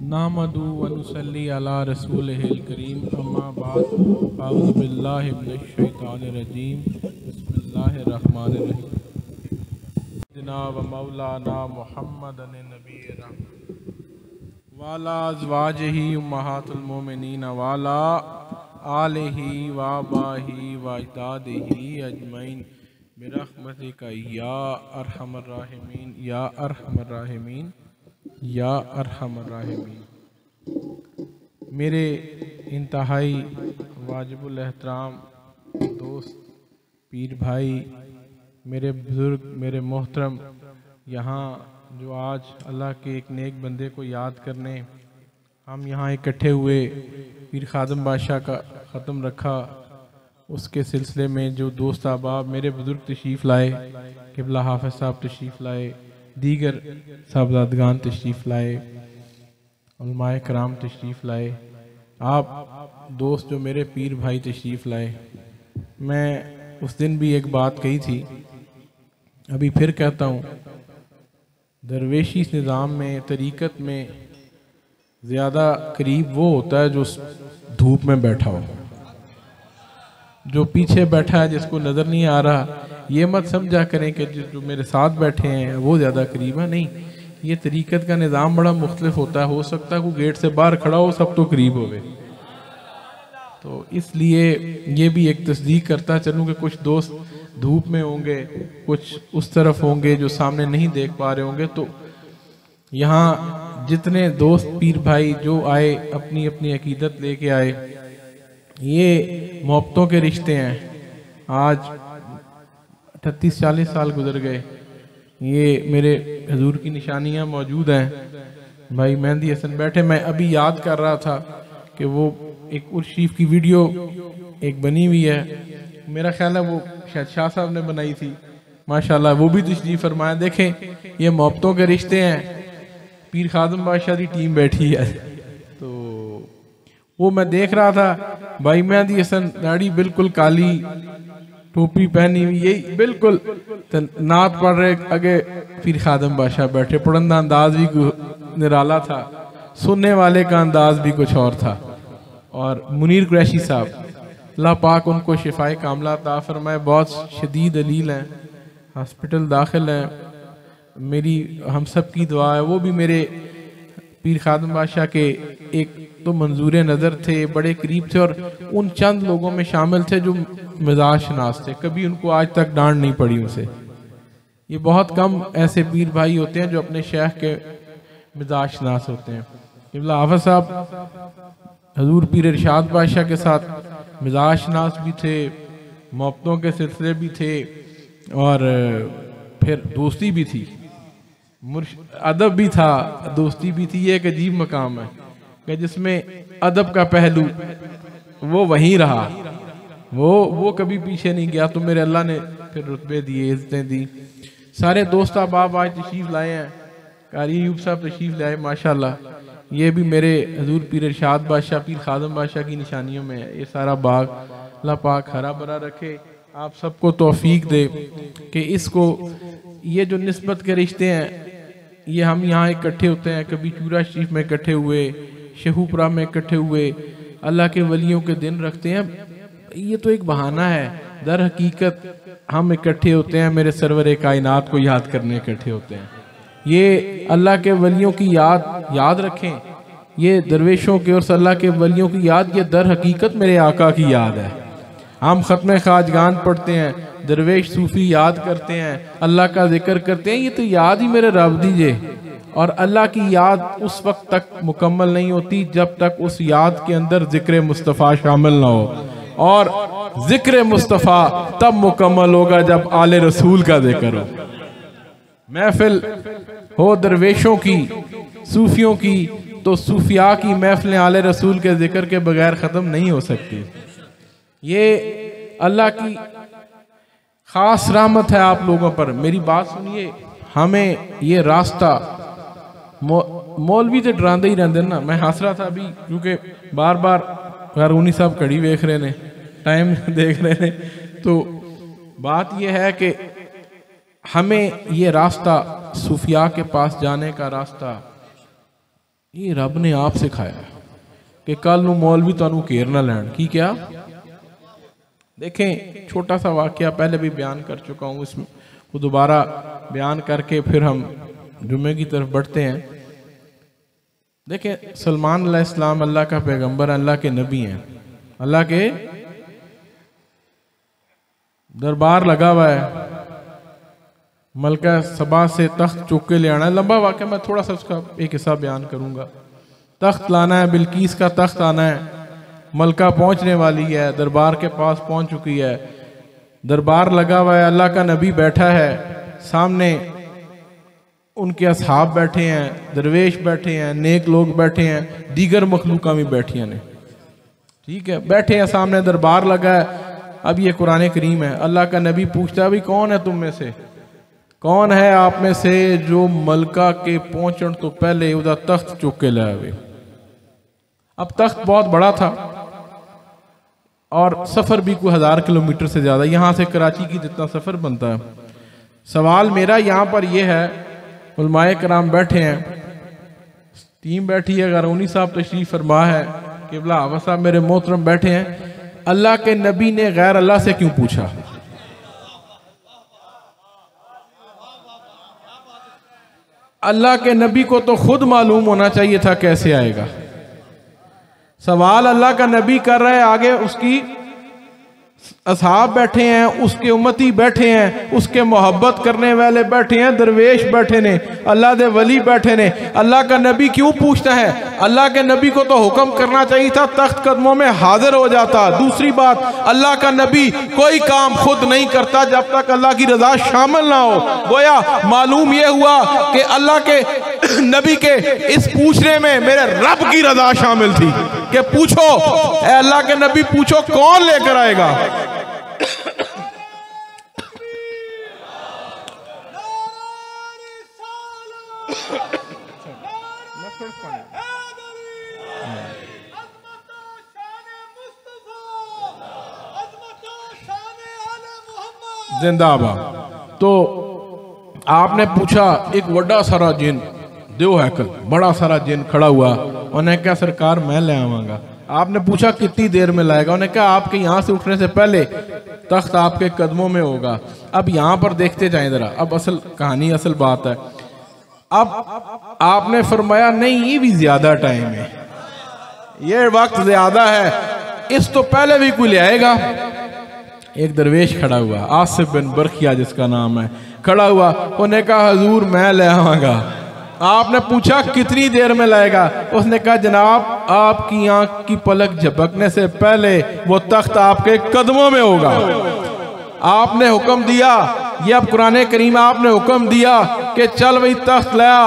नामदू व नुसल्ली अला रसूलिहिल करीम अम्मा बाद अऊज़ु बिल्लाहि मिनश शैतानिर रजीम बिस्मिल्लाहिर रहमानिर रहीम जनाब मौलाना मुहम्मदन नबी वाला अज़वाजिही उम्महातुल मोमिनीन वाला आलिही व अबाही व अजदादिही अजमईन बिरहमतिका या अरहमर राहिमीन या अरहमर राहिमीन या अरहमर राहिमीन। मेरे इंतहाई वाजिबुल एहतराम दोस्त पीर भाई, मेरे बुज़ुर्ग, मेरे मोहतरम, यहाँ जो आज अल्लाह के एक नेक बंदे को याद करने हम यहाँ इकट्ठे हुए, पीर खादम बादशाह का ख़त्म रखा, उसके सिलसिले में जो दोस्त अहबाब मेरे बुज़ुर्ग तशरीफ़ लाए, क़िबला हाफ़िज़ साहब तशरीफ़ लाए, दीगर साहबजादगान तशरीफ़ लाए, उलमाए कराम तशरीफ़ लाए, आप दोस्त जो मेरे पीर भाई तशरीफ़ लाए। मैं उस दिन भी एक बात कही थी, अभी फिर कहता हूँ, दरवेशी निज़ाम में, तरीक़त में ज़्यादा करीब वो होता है जो धूप में बैठा हो। जो पीछे बैठा है जिसको नज़र नहीं आ रहा, ये मत समझा करें कि जो मेरे साथ बैठे हैं वो ज़्यादा करीब है। नहीं, ये तरीक़त का निज़ाम बड़ा मुख्तलिफ होता है। हो सकता है कोई गेट से बाहर खड़ा हो, सब तो करीब होवे। तो इसलिए ये भी एक तस्दीक करता चलूँ कि कुछ दोस्त धूप में होंगे, कुछ उस तरफ होंगे जो सामने नहीं देख पा रहे होंगे। तो यहाँ जितने दोस्त पीर भाई जो आए, अपनी अपनी अकीदत लेके आए, ये मोहब्बतों के रिश्ते हैं। आज 38-40 साल गुजर गए, ये मेरे हजूर की निशानियाँ मौजूद हैं। भाई मेहंदी हसन बैठे, मैं अभी याद कर रहा था कि वो एक उर्स शरीफ की वीडियो एक बनी हुई है, मेरा ख्याल है वो शायद शाह साहब ने बनाई थी, माशाल्लाह, वो भी तशरीफ फरमाया। देखें, ये मोहब्बतों के रिश्ते हैं। पीर खादम बादशाह की टीम बैठी है, तो वो मैं देख रहा था, भाई मेहंदी हसन दाढ़ी बिल्कुल काली, टोपी पहनी हुई, यही बिल्कुल नात पढ़ रहे, आगे पीर खादम बादशाह बैठे। पढ़ंदा अंदाज भी निराला था, सुनने वाले का अंदाज भी कुछ और था। और मुनीर कुरैशी साहब, अल्लाह पाक उनको शिफाए कामला अता फरमाए, बहुत शदीद अलील हैं, हॉस्पिटल दाखिल हैं। मेरी हम सब की दुआ है। वो भी मेरे पीर खादम बादशाह के एक तो मंजूर नज़र थे, बड़े करीब थे, और उन चंद लोगों में शामिल थे जो मिजाज शनास थे। कभी उनको आज तक डांट नहीं पड़ी उनसे। ये बहुत कम ऐसे पीर भाई होते हैं जो अपने शेख के मिजाज शनास होते हैं। क़िबला हाफ़िज़ साहब हजूर पीर इरशाद बादशाह के साथ मिजाज शनास भी थे, मोहब्बतों के सिलसिले भी थे, और फिर दोस्ती भी थी, अदब भी था, दोस्ती भी थी। ये एक अजीब मकाम है कि जिसमें अदब का पहलू वो वहीं रहा, वो कभी पीछे नहीं गया। तो मेरे अल्लाह ने फिर रुतबे दिए, इज़्ज़तें दी। सारे दोस्त अहबाब आज तशरीफ़ लाए हैं, कारी अयूब साहब तशरीफ़ लाए, माशाल्लाह। ये भी मेरे हजूर पीर इरशाद बादशाह, पीर खादम बादशाह की निशानियों में है। ये सारा बाग अल्लाह पाक हरा भरा रखे, आप सबको तौफीक दे कि इसको, ये जो निस्बत के रिश्ते हैं, ये हम यहाँ इकट्ठे होते हैं, कभी चूरा शरीफ में इकट्ठे हुए, शेखुपुरा में इकट्ठे हुए, अल्लाह के वलियों के दिन रखते हैं। ये तो एक बहाना है, दर हकीकत हम इकट्ठे होते हैं मेरे सरवर कायनात को याद करने इकट्ठे होते हैं। ये अल्लाह के वलियों की याद रखें, ये दरवेशों के और अल्लाह के वलियों की याद, ये दर हकीकत मेरे आका की याद है। हम ख़त्म ख़ाजगान पढ़ते हैं, दरवेश सूफ़ी याद करते हैं, अल्लाह का जिक्र करते हैं, ये तो याद ही मेरे रब दीजिए। और अल्लाह की याद उस वक्त तक मुकम्मल नहीं होती जब तक उस याद के अंदर जिक्र मुस्तफ़ा शामिल ना हो, और जिक्र मुस्तफ़ा तब मुकम्मल होगा जब आले रसूल का जिक्र हो। महफिल हो दरवेशों की, सूफियों की, तो सूफिया की महफिलें आले रसूल के जिक्र के बगैर ख़त्म नहीं हो सकती। ये अल्लाह की खास रहमत है आप लोगों पर। मेरी बात सुनिए, हमें ये रास्ता, मौलवी तो डरांदे ही रहते ना। मैं हंस रहा था अभी, क्योंकि बार बार कारूनी साहब घड़ी देख रहे ने, टाइम देख रहे ने। तो बात यह है कि हमें ये रास्ता, सूफिया के पास जाने का रास्ता, ये रब ने आप सिखाया कि कल नू मौलवी तुहानू घेर ना लैन की क्या। देखें छोटा सा वाकया पहले भी बयान कर चुका हूँ, इसमें को दोबारा बयान करके फिर हम जुम्मे की तरफ बढ़ते हैं। देखें सलमान अलैहिस्सलाम अल्लाह का पैगंबर, अल्लाह के नबी हैं, अल्लाह के दरबार लगा हुआ है, मलका सबा से तख्त चुक के ले आना है। लंबा वाकया, मैं थोड़ा सा उसका एक हिस्सा बयान करूंगा। तख्त लाना है, बिल्कीस का तख्त आना है, मलका पहुंचने वाली है, दरबार के पास पहुंच चुकी है, दरबार लगा हुआ है, अल्लाह का नबी बैठा है, सामने उनके असहाब बैठे हैं, दरवेश बैठे हैं, नेक लोग बैठे हैं, दीगर मखलूका भी बैठी हैं, ठीक है, बैठे हैं, सामने दरबार लगा है। अब ये कुरान करीम है, अल्लाह का नबी पूछता है, अभी कौन है तुम में से, कौन है आप में से जो मलका के पहुंचने तो पहले उदा तख्त चुक के लाए। अब तख्त बहुत बड़ा था और सफर भी कोई 1000 किलोमीटर से ज्यादा, यहां से कराची की जितना सफर बनता है। सवाल मेरा यहां पर यह है, उलमाए कराम बैठे हैं, टीम बैठी है, गरौनी साहब तशरीफ फरमा है, किबला हाफिज साहब मेरे मोहतरम बैठे हैं। अल्लाह के नबी ने गैर अल्लाह से क्यों पूछा? अल्लाह के नबी को तो खुद मालूम होना चाहिए था कैसे आएगा। सवाल अल्लाह का नबी कर रहा है, आगे उसकी असहाब बैठे हैं, उसके उम्मती बैठे हैं, उसके मोहब्बत करने वाले बैठे हैं, दरवेश बैठे ने, अल्लाह दे वली बैठे ने। अल्लाह का नबी क्यों पूछता है? अल्लाह के नबी को तो हुक्म करना चाहिए था, तख्त कदमों में हाजिर हो जाता। दूसरी बात, अल्लाह का नबी कोई काम खुद नहीं करता जब तक अल्लाह की रजा शामिल ना हो। गोया मालूम यह हुआ कि अल्लाह के नबी के इस पूछने में मेरे रब की रजा शामिल थी कि पूछो, अल्लाह के नबी पूछो कौन लेकर आएगा। जिंदाबाद। तो आपने पूछा, एक बड़ा सारा जिन देव हैकल, बड़ा सारा जिन खड़ा हुआ, उन्हें क्या सरकार मैं ले आवांगा। आपने पूछा कितनी देर में लाएगा, उन्हें कहा आपके यहां से उठने से पहले तख्त आपके कदमों में होगा। अब यहां पर देखते जाएं जरा, अब असल कहानी, असल बात है। अब आपने फरमाया नहीं, ये भी ज्यादा टाइम है, ये वक्त ज्यादा है, इस तो पहले भी कोई ले आएगा। एक दरवेश खड़ा हुआ, आसिफ बिन बरखिया जिसका नाम है, खड़ा हुआ, उन्हें कहा हजूर मैं ले आवांगा। आपने पूछा कितनी देर में लाएगा, उसने कहा जनाब आपकी आंख की पलक झपकने से पहले वो तख्त आपके कदमों में होगा। आपने हुक्म दिया, ये अब कुरान करीम, आपने हुक्म दिया कि चल वही तख्त लाया,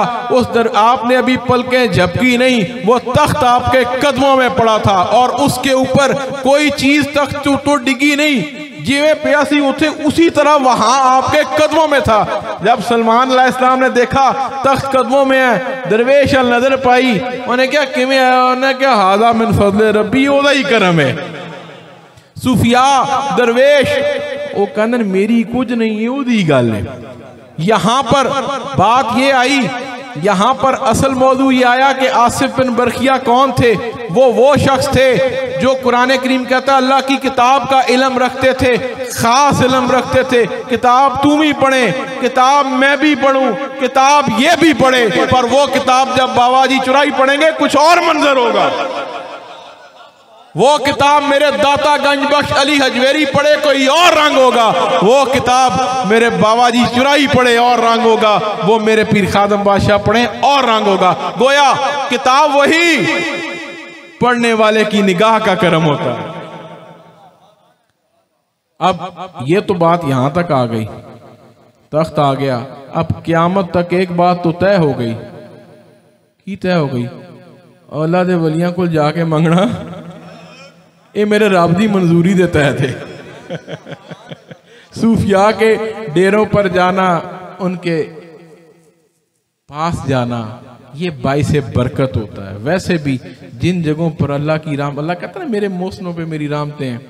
आपने अभी पलकें झपकी नहीं, वो तख्त आपके कदमों में पड़ा था और उसके ऊपर कोई चीज तख्त तो डिगी नहीं, जिवे प्यासी उठे उसी तरह वहां आपके कदमों में था। जब सलमान अलैहिस्सलाम ने देखा तख्त कदमों में है, दरवेश अल नजर पाई, उन्हें क्या किमें आया, उन्हें क्या हादा मिन फज़ले रब्बी, ओदा ही करम है। सूफिया दरवेश वो कहते मेरी कुछ नहीं है, ओदी गल है। यहां पर बात ये आई, यहां पर असल मौजू ये आया कि आसिफ बिन बरखिया कौन थे? वो शख्स थे जो कुरान करीम कहता है अल्लाह की किताब का इल्म रखते थे, खास इल्म रखते थे। किताब तुम ही पढ़े, किताब मैं भी पढ़ूं, किताब ये भी पढ़े, पर वो किताब जब बाबा जी चुराई पढ़ेंगे कुछ और मंजर होगा। वो किताब मेरे दाता गंज बख्श अली हजवेरी पढ़े कोई और रंग होगा, वो किताब मेरे बाबा जी चुराई पढ़े और रंग होगा, वो मेरे पीर खादम बादशाह पढ़े और रंग होगा। गोया किताब वही, पढ़ने वाले की निगाह का करम होता है। अब ये तो बात यहां तक आ गई, तख्त आ गया। अब क़यामत तक एक बात तो तय हो गई, की तय हो गई, अल्लाह दे वलियां को जाके मंगना ये मेरे रब दी मंजूरी दे तहत है। सूफिया के डेरों पर जाना, उनके पास जाना, ये बाइसे बरकत होता है। वैसे भी जिन जगहों पर अल्लाह की राम, अल्लाह कहता है मेरे मौसमों पे मेरी रामतें हैं,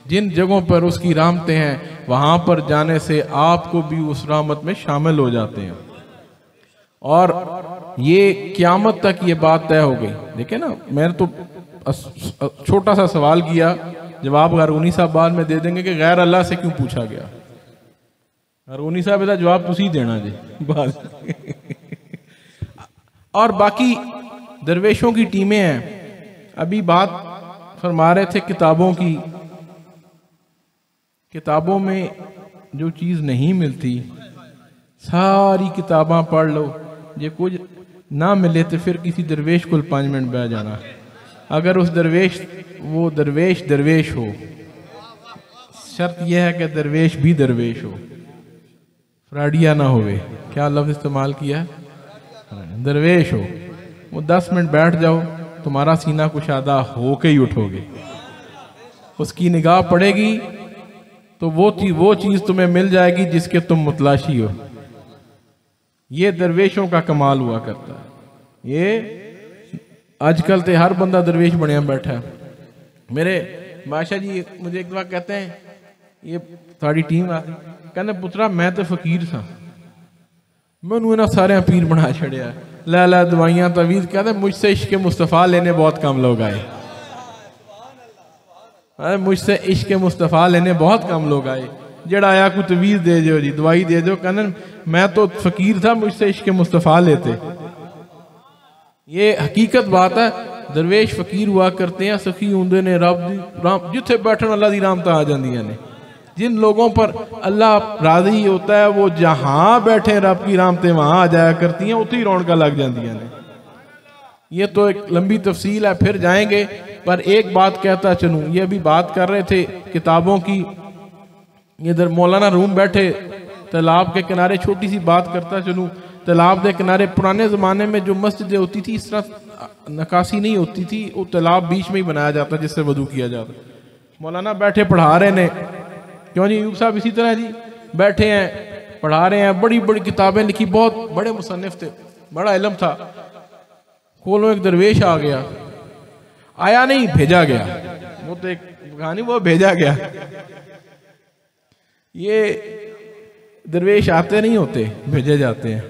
जिन जगहों पर उसकी रामतें हैं वहां पर जाने से आपको भी उस रामत में शामिल हो जाते हैं। और ये क़यामत तक ये बात तय हो गई। देखे ना, मैंने तो छोटा सा सवाल किया, जवाब गारूनी साहब बाद में दे देंगे कि गैर अल्लाह से क्यों पूछा गया। गारूनी साहब इसका जवाब तुसी देना जी बस। और बाकी दरवेशों की टीमें हैं। अभी बात फरमा रहे थे किताबों की। किताबों में जो चीज़ नहीं मिलती, सारी किताबां पढ़ लो, ये कुछ ना मिले तो फिर किसी दरवेश को 5 मिनट बैठ जाना। अगर उस दरवेश वो दरवेश हो, शर्त यह है कि दरवेश भी दरवेश हो, फ्राडिया ना होवे। क्या लफ्ज़ इस्तेमाल किया है? दरवेश हो। वो 10 मिनट बैठ जाओ, तुम्हारा सीना कुशादा हो के ही उठोगे। उसकी निगाह पड़ेगी तो वो चीज़ तुम्हें मिल जाएगी जिसके तुम मुतलाशी हो। ये दरवेशों का कमाल हुआ करता है। ये आजकल तो हर बंदा दरवेश बनया बैठा है। मेरे बादशाह जी मुझे एक बार कहते हैं, ये थोड़ी टीम आ, कहते पुत्रा मैं तो फकीर था, मैनू इन्होंने सारे पीर बना छड़िया, लै लै दवाइयां तवीज़। कहते मुझसे इश्क मुस्तफ़ा लेने बहुत कम लोग आए। मुझसे इश्क मुस्तफ़ा लेने बहुत कम लोग आए। जड़ा आया कोई तवीज़ दे दो जी, दवाई दे दो, कहते मैं तो फकीर था, मुझसे इश्क मुस्तफ़ा लेते। ये हकीकत बात है। दरवेश फकीर हुआ करते हैं, सखी होंदे ने रब जिथे बैठन अल्लाह दी रहमत आ जांदियां ने। जिन लोगों पर अल्लाह राजी होता है वो जहां बैठे रब की रहमतें वहां आ जाया करती हैं, उतनी रौनक लग जांदियां ने। ये तो एक लंबी तफसील है, फिर जाएंगे। पर एक बात कहता चलूं, ये अभी बात कर रहे थे किताबों की। इधर मौलाना रूम बैठे तालाब के किनारे, छोटी सी बात करता चलूं। तालाब के किनारे पुराने ज़माने में जो मस्जिदें होती थी, इस तरह नकासी नहीं होती थी, वो तालाब बीच में ही बनाया जाता जिससे वजू किया जाता। मौलाना बैठे पढ़ा रहे ने, क्यों जी यूब साहब इसी तरह जी बैठे हैं पढ़ा रहे हैं। बड़ी बड़ी किताबें लिखी, बहुत बड़े मुसन्निफ थे, बड़ा इल्म था। कोलों एक दरवेश आ गया, आया नहीं भेजा गया। वो तो एक कहानी, वो भेजा गया। ये दरवेश आते नहीं होते, भेजे जाते हैं।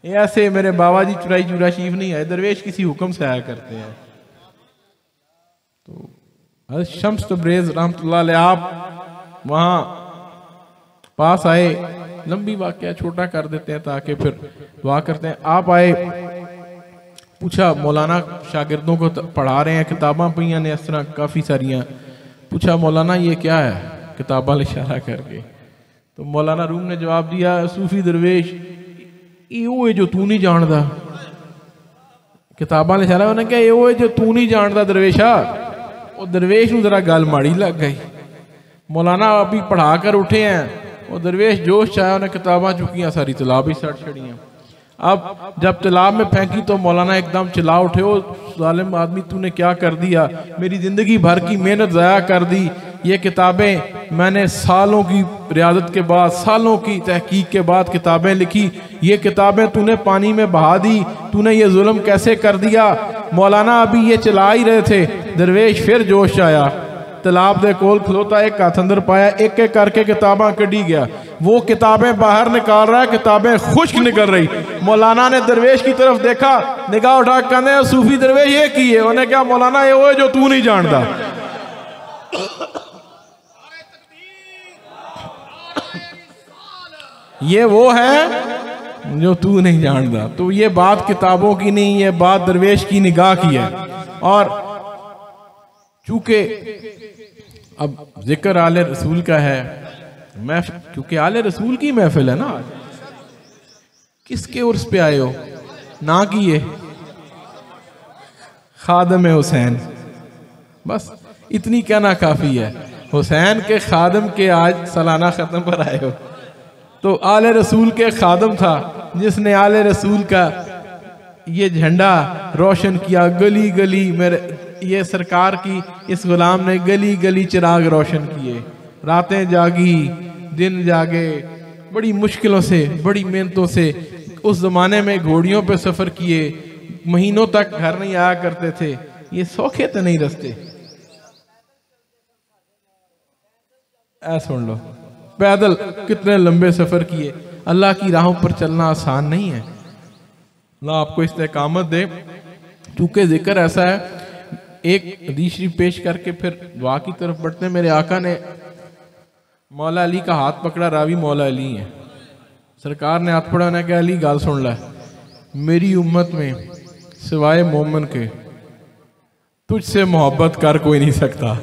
ये ऐसे मेरे बाबा जी चुराई चुरा शीफ नहीं आए, दरवेश किसी हुक्म से आया करते हैं। तो शम्स तब्रेज़ रहमतुल्लाह अलैह आप वहाँ पास आए। लंबी वाक़या छोटा कर देते हैं ताकि फिर दुआ करते हैं। आप आए, पूछा, मौलाना शागिर्दों को पढ़ा रहे हैं, किताबां पईयां ने इस तरह काफ़ी सारियां। पूछा मौलाना ये क्या है, किताबां इशारा करके। तो मौलाना रूम ने जवाब दिया, सूफी दरवेश वो है जो तू नहीं जानता। किताबां इशारा उन्हें क्या, वो है जो तू नहीं जानता दरवेशा। वो दरवेश नूं जरा गल माड़ी लग गई। मौलाना अभी पढ़ा कर उठे हैं, वो दरवेश जोश चाया, उन्हें किताबां चुकियां, सारी तालाब ही सड़ छड़ियां। अब जब तालाब में फेंकी तो मौलाना एकदम चिल्ला उठे, ओ जालिम आदमी तूने क्या कर दिया, मेरी जिंदगी भर की मेहनत ज़ाया कर दी। ये किताबें मैंने सालों की रियादत के बाद, सालों की तहकीक के बाद किताबें लिखी, ये किताबें तूने पानी में बहा दी, तूने ये जुल्म कैसे कर दिया। मौलाना अभी ये चला ही रहे थे, दरवेश फिर जोश आया, तालाब दे कोल खलोता, एक हाथ अंदर पाया, एक एक करके किताबां कढ़ी गया। वो किताबें बाहर निकाल रहा है, किताबें खुश्क निकल रही। मौलाना ने दरवेश की तरफ देखा, निगाह उठा कहने सूफी दरवेश ये की है। उन्हें क्या, मौलाना ये वो है जो तू नहीं जानता। ये वो है जो तू नहीं जानता। तो ये बात किताबों की नहीं, ये बात दरवेश की निगाह की है। और चूंकि अब जिक्र आले रसूल का है, क्योंकि आले रसूल की महफिल है ना, किसके उर्स पे आए हो ना कि ये खादम हुसैन, बस इतनी कहना काफी है। हुसैन के खादम के आज सालाना खत्म पर आए हो। तो आले रसूल के खादम था जिसने आले रसूल का ये झंडा रोशन किया, गली गली मेरे ये सरकार की इस गुलाम ने गली गली चिराग रोशन किए। रातें जागी, दिन जागे, बड़ी मुश्किलों से, बड़ी मेहनतों से। उस जमाने में घोड़ियों पे सफर किए, महीनों तक घर नहीं आया करते थे। ये सौखे तो नहीं रस्ते, सुन लो, पैदल कितने लंबे सफर किए। अल्लाह की राहों पर चलना आसान नहीं है। अल्लाह आपको इस्तेकामत दे। चूँकि जिक्र ऐसा है, एक हदीस शरीफ पेश करके फिर दुआ की तरफ बढ़ते हैं। मेरे आका ने मौला अली का हाथ पकड़ा, रावी मौला अली है। सरकार ने हाथ पकड़ा, ने कहा अली गाल सुन ला, मेरी उम्मत में सिवाय मोमन के तुझसे मोहब्बत कर कोई नहीं सकता।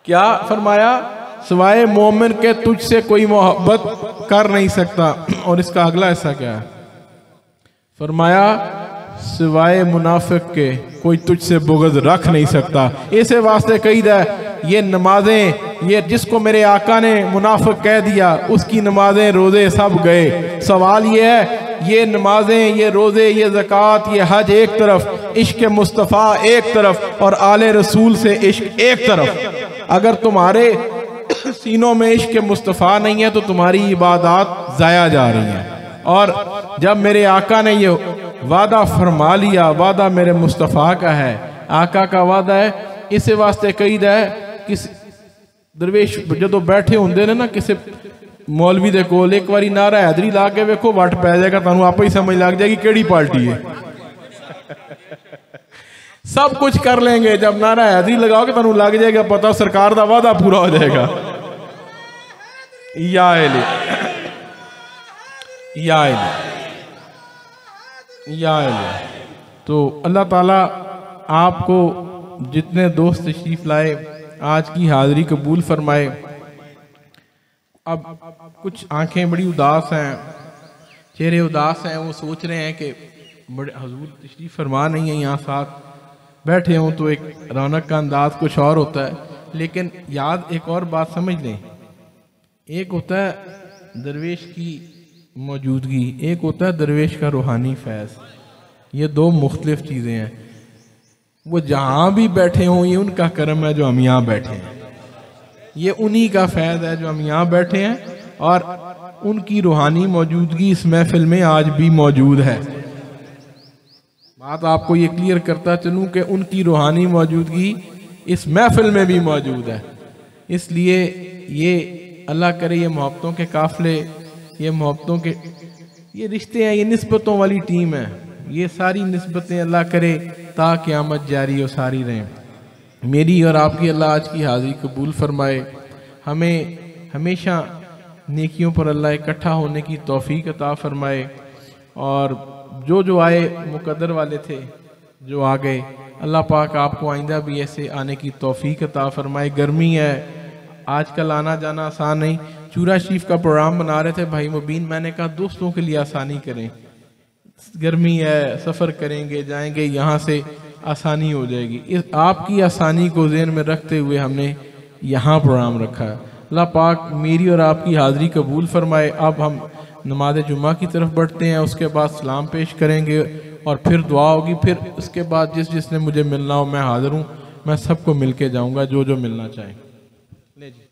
क्या फरमाया? सिवाय मोमिन के तुझसे कोई मोहब्बत कर नहीं सकता। और इसका अगला हिस्सा क्या है? फरमाया सिवाय मुनाफिक के कोई तुझसे बुग़्ज़ रख नहीं सकता। इसे वास्ते कईद है ये नमाजें, ये जिसको मेरे आका ने मुनाफिक कह दिया उसकी नमाजें रोजे सब गए। सवाल ये है, ये नमाजें, ये रोजे, ये ज़कात, ये हज एक तरफ, इश्क मुस्तफ़ा एक तरफ और आले रसूल से इश्क एक तरफ। अगर तुम्हारे सीनों में इश्क मुस्तफ़ा नहीं है तो तुम्हारी इबादत ज़ाया जा रही है। और जब मेरे आका ने ये वादा फरमा लिया, वादा मेरे मुस्तफ़ा का है, आका का वादा है, इस वास्ते कईद है किस दरवेश जो बैठे होंगे ने ना किसी मौलवी दे कोल, एक बारी नारा हैदरी ला के वेखो, वट पै जाएगा, तुहानू आपे ही समझ लग जाएगी केड़ी पार्टी है। सब कुछ कर लेंगे, जब नारा हैदरी लगाओगे तुहानू लग जाएगा पता, सरकार का वादा पूरा हो जाएगा। या अली, या अली, या अली। तो अल्लाह ताला आपको जितने दोस्त तशरीफ लाए आज की हाजिरी कबूल फरमाए। अब कुछ आंखें बड़ी उदास हैं, चेहरे उदास हैं, वो सोच रहे हैं कि बड़े हजूर तशरीफ फरमा नहीं है, यहाँ साथ बैठे हों तो एक रौनक का अंदाज कुछ और होता है। लेकिन याद एक और बात समझ लें, एक होता है दरवेश की मौजूदगी, एक होता है दरवेश का रूहानी फैज़। ये दो मुख्तलिफ चीज़ें हैं। वो जहाँ भी बैठे हों ये उनका करम है जो हम यहाँ बैठे हैं, ये उन्हीं का फैज़ है जो हम यहाँ बैठे हैं, और उनकी रूहानी मौजूदगी इस महफिल में आज भी मौजूद है। बात आपको ये क्लियर करता चलूँ कि उनकी रूहानी मौजूदगी इस महफिल में भी मौजूद है। इसलिए ये अल्लाह करे ये मोहब्बतों के काफ़िले, ये मोहब्बतों के ये रिश्ते हैं, ये निस्बतों वाली टीम है। ये सारी निस्बतें अल्लाह करे ता क़यामत जारी और सारी रहें। मेरी और आपकी अल्लाह आज की हाज़िरी कबूल फरमाए। हमें हमेशा नेकियों पर अल्लाह इकट्ठा होने की तौफीक अता फरमाए। और जो जो आए मुकद्दर वाले थे, जो आ गए, अल्लाह पाक आपको आइंदा भी ऐसे आने की तौफीक अता फरमाए। गर्मी है, आजकल आना जाना आसान नहीं। चूरा शरीफ का प्रोग्राम बना रहे थे भाई मुबीन, मैंने कहा दोस्तों के लिए आसानी करें, गर्मी है, सफ़र करेंगे जाएंगे, यहाँ से आसानी हो जाएगी। इस आपकी आसानी को ज़हन में रखते हुए हमने यहाँ प्रोग्राम रखा है। अल्लाह पाक मेरी और आपकी हाज़िरी कबूल फरमाए। अब हम नमाज जुम्मा की तरफ बढ़ते हैं, उसके बाद सलाम पेश करेंगे और फिर दुआ होगी। फिर उसके बाद जिसने मुझे मिलना हो मैं हाज़िर हूँ, मैं सबको मिल के जाऊँगा जो जो मिलना चाहें। ले जी।